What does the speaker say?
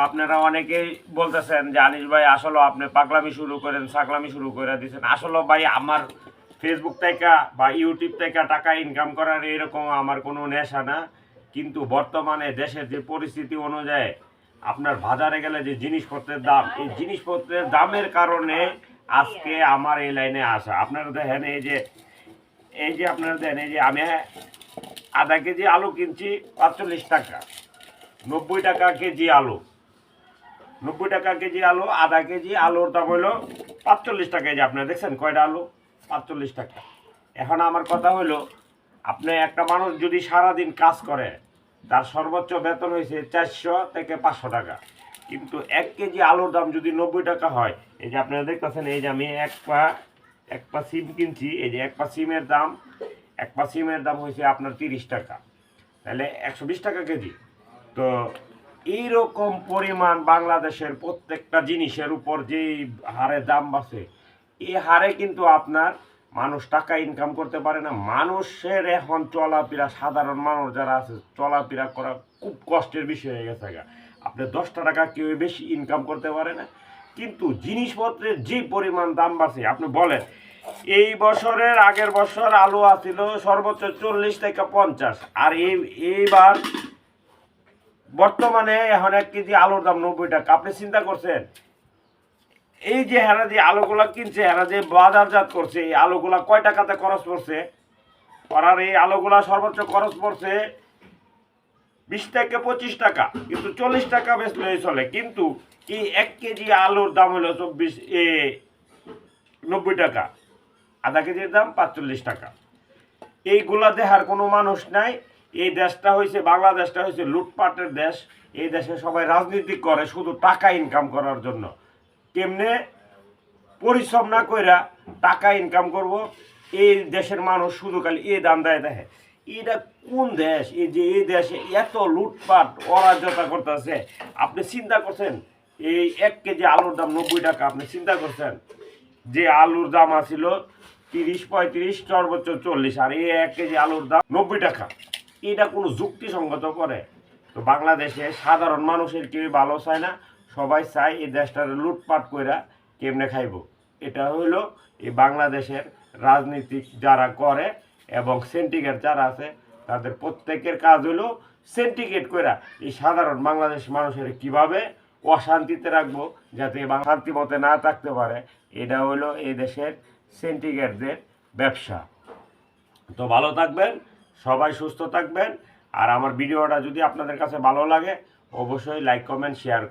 আপনারা অনেকেই বলতেছেন যে আনিস ভাই আসলে আপনি পাগলামি শুরু করেন, ছাগলামি শুরু করে দিয়েছেন। আসলে ভাই আমার ফেসবুক থেকে বা ইউটিউব থেকে টাকা ইনকাম করার এরকম আমার কোনো নেশা না। কিন্তু বর্তমানে দেশের যে পরিস্থিতি অনুযায়ী আপনার বাজারে গেলে যে জিনিসপত্রের দাম, এই জিনিসপত্রের দামের কারণে আজকে আমার এই লাইনে আসা। আপনারা দেখেন এই যে আপনারা দেখেন এই যে আমি আধা কেজি আলু কিনছি ৪৫ টাকা, ৯০ টাকা কেজি আলু, ৯০ টাকা কেজি আলু, আধা কেজি আলুর দাম হলো ৪৫ টাকা। এই যে আপনারা দেখছেন কয়টা আলু, ৪৫ টাকা। এখন আমার কথা হলো, আপনি একটা মানুষ যদি সারাদিন কাজ করে তার সর্বোচ্চ বেতন হয়েছে ৪০০ থেকে ৫০০ টাকা, কিন্তু ১ কেজি আলুর দাম যদি ৯০ টাকা হয়, এই যে আপনারা দেখতেছেন এই যে আমি এক পা সিম কিনছি, এই যে এক পা সিমের দাম হয়েছে আপনার ৩০ টাকা, তাহলে ১২০ টাকা কেজি। তো এইরকম পরিমাণ বাংলাদেশের প্রত্যেকটা জিনিসের উপর যেই হারে দাম বাড়ছে, এই হারে কিন্তু আপনার মানুষ টাকা ইনকাম করতে পারে না। মানুষের এখন চলাফেরা, সাধারণ মানুষ যারা আছে চলাফেরা করা খুব কষ্টের বিষয় হয়ে গেছে। আপনি ১০টা টাকা কেউ বেশি ইনকাম করতে পারে না, কিন্তু জিনিসপত্রের যে পরিমাণ দাম বাড়ছে আপনি বলেন। এই বছরের আগের বছর আলু আছিল সর্বোচ্চ ৪০ থেকে ৫০, আর এইবার বর্তমানে এখন ১ কেজি আলুর দাম ৯০ টাকা। আপনি চিন্তা করছেন এই যে হেরা যে আলুগুলা কিনছে, হেরা যে বাজারজাত করছে, এই আলুগুলা কয় টাকাতে খরচ পড়ছে? আর এই আলুগুলা সর্বোচ্চ খরচ পড়ছে ২০ থেকে ২৫ টাকা, কিন্তু ৪০ টাকা বেচলেই চলে। কিন্তু এই ১ কেজি আলুর দাম হলো ৯০ টাকা, আধা কেজির দাম ৪৫ টাকা। এইগুলা দেখার কোনো মানুষ নাই। এই দেশটা হয়েছে, বাংলাদেশটা হয়েছে লুটপাটের দেশ। এই দেশে সবাই রাজনীতি করে শুধু টাকা ইনকাম করার জন্য। কেমনে পরিশ্রম না কইরা টাকা ইনকাম করব, এই দেশের মানুষ শুধু খালি এই দান্দায় দেখে। এটা কোন দেশ? এই যে এই দেশে এত লুটপাট অরাজকতা করতেছে। আপনি চিন্তা করছেন এই ১ কেজি আলুর দাম ৯০ টাকা, আপনি চিন্তা করছেন যে আলুর দাম আছিল ৩০, ৩৫, সর্বোচ্চ ৪০, আর এই ১ কেজি আলুর দাম ৯০ টাকা। এটা কোনো যুক্তিসঙ্গত করে? তো বাংলাদেশে সাধারণ মানুষের কেউ ভালো চায় না, সবাই চায় এই দেশটার লুটপাট কইরা কেমনে খাইব। এটা হইল এই বাংলাদেশের রাজনীতিক যারা করে এবং সিন্ডিকেট যারা আছে, তাদের প্রত্যেকের কাজ হইল সিন্ডিকেট কইরা এই সাধারণ বাংলাদেশ মানুষের কিভাবে অশান্তিতে রাখবো, যাতে শান্তি মতে না থাকতে পারে। এটা হইল এই দেশের সিন্ডিকেটদের ব্যবসা। তো ভালো থাকবেন, সবাই সুস্থ থাকবেন। আর আমার ভিডিওটা যদি আপনাদের কাছে ভালো লাগে, অবশ্যই লাইক, কমেন্ট, শেয়ার